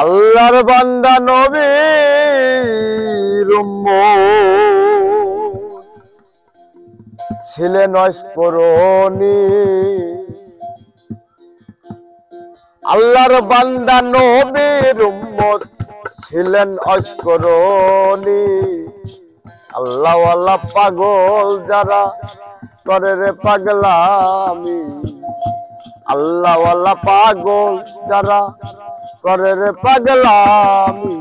আল্লাহর বান্দা নবীর উম্মত ছিলেন অস্করণী। আল্লাহর বান্দা নবীর উম্মত ছিলেন অস্করণী। আল্লাহওয়ালা পাগল যারা করে রে পাগলামি, আল্লাহওয়ালা পাগল যারা করে রে পাগলামি।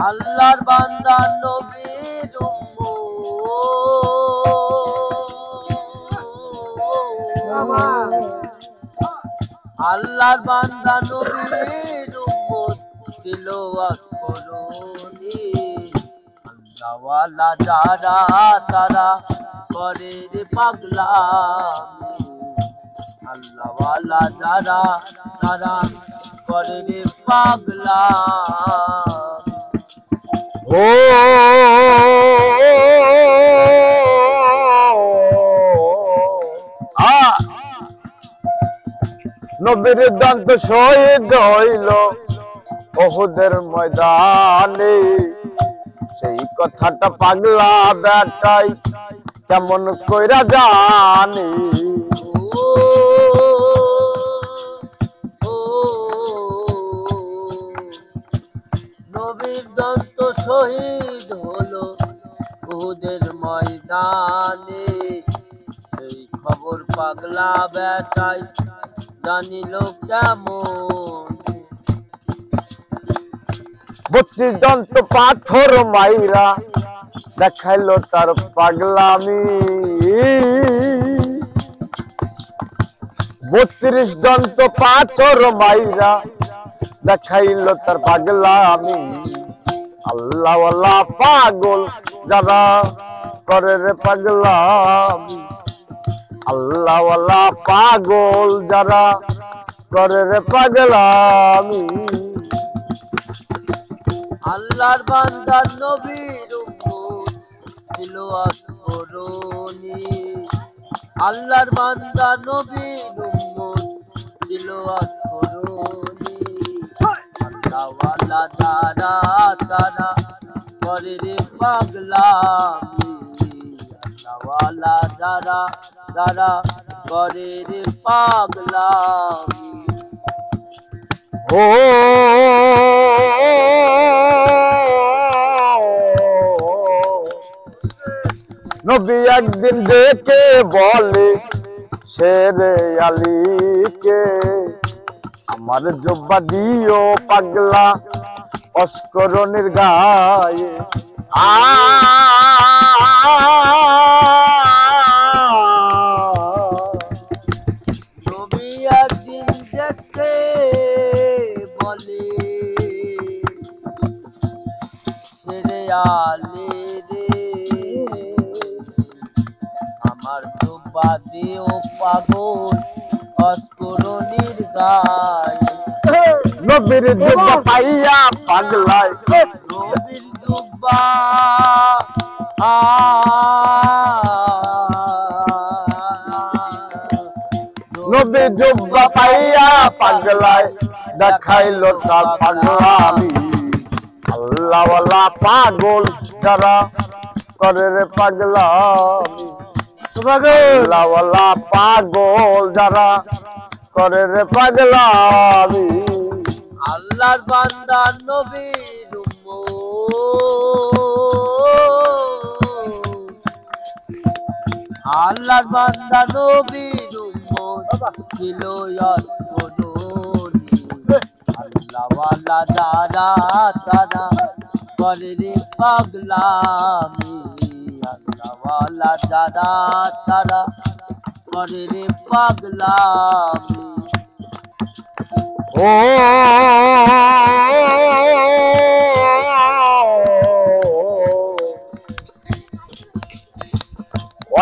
আল্লাহর বান্দা নবীর উম্মত, আল্লাহর বান্দা নবীর উম্মত ছিল অস্করণী। আল্লাহওয়ালা যারা তারা করে রে পাগলামি, আল্লাহওয়ালা যারা তারা করে রে পাগলামি। ও নবীর দন্ত শহীদ হইল ওহুদের ময়দানে। সেই কথাটা পাগলা বেটাই কেমন কইরা জানি। নবীর দন্ত শহীদ হলো ওহুদের ময়দানে। সেই খবর পাগলা বেটাই জানিল কেমন। 32 দন্ত পাথর মাইরা দেখাইলো তার পাগলামি। 32 দন্ত পাথর মাইরা দেখাইলো তার পাগলামি। আল্লাহওয়ালা পাগল যারা করে রে পাগলামি, আল্লাহওয়ালা পাগল যারা করে রে পাগলামি। আল্লাহর বান্দা নবীর উম্মত ছিল অস্করণী। আল্লাহর বান্দা নবীর উম্মত ছিল অস্করণী। আল্লাহওয়ালা যারা তারা করে রে পাগলামি, আল্লাহওয়ালা যারা তারা করে রে পাগলামি। ও নবী একদিন ডেকে বলে শেরে আলীকে, আমার জুব্বা দিও পাগলা অস্করণীর গায়ে। নবী একদিন দেখে বলে শেরে আলী রে, আমার জুব্বা দিও পাগল অস্করণীর গায়ে। নবীর জুব্বা পাইয়া পাগলায়, নবীর জুব্বা নবী জুব্বা পাইয়া পাগলায় দেখাইলো তার পাগলামি। আল্লাহওয়ালা পাগল যারা করে রে পাগলামি, আল্লাহওয়ালা পাগল যারা করে রে পাগলামি। আল্লাহর বান্দা নবীর উম্মত, আল্লাহর বান্দা নবীর উম্মত ছিল অস্করণী। আল্লাহওয়ালা যারা তারা করে রে পাগলামি, আল্লাহওয়ালা যারা তারা করে রে পাগলামি। ও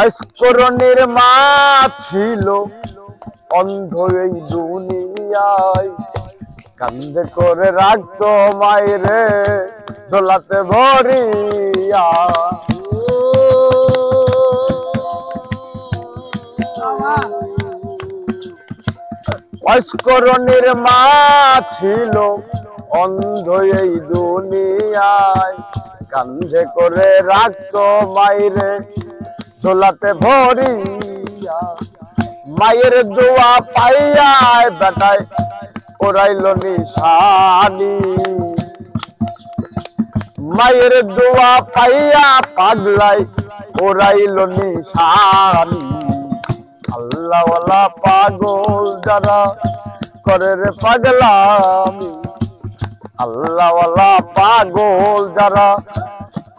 অস্করণীর মা ছিল অন্ধ এই দুনিয়ায়, কান্দে করে রাখতো মায়েরে দোলাতে ভরিয়া। অস্করণের মা ছিল অন্ধ এই দুনিয়ায়, কান্ধে করে রাখতো মাইরে দোলাতে ভরিয়া। মায়ের দোয়া পাইয়া বেটায় ওরাইল নিশানি, মায়ের দোয়া পাইয়া পাগলাই ওরাইল নিশানি। আল্লাহওয়ালা পাগল যারা করে রে পাগলামি, আল্লাহওয়ালা পাগল যারা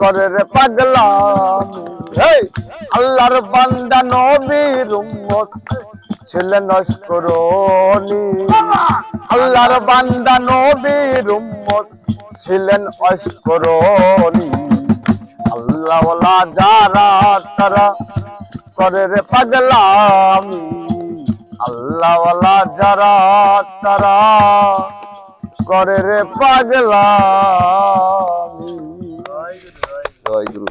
করে রে পাগলামি। আল্লাহর বান্দা নবীর উম্মত ছিলেন অস্করণী, আল্লাহর বান্দা নবীর উম্মত ছিলেন অস্করণী। আল্লাহওয়ালা যারা তারা করে রে পাগলামি, আল্লাহওয়ালা যারা তারা করে রে পাগলামি। জয় গুরু।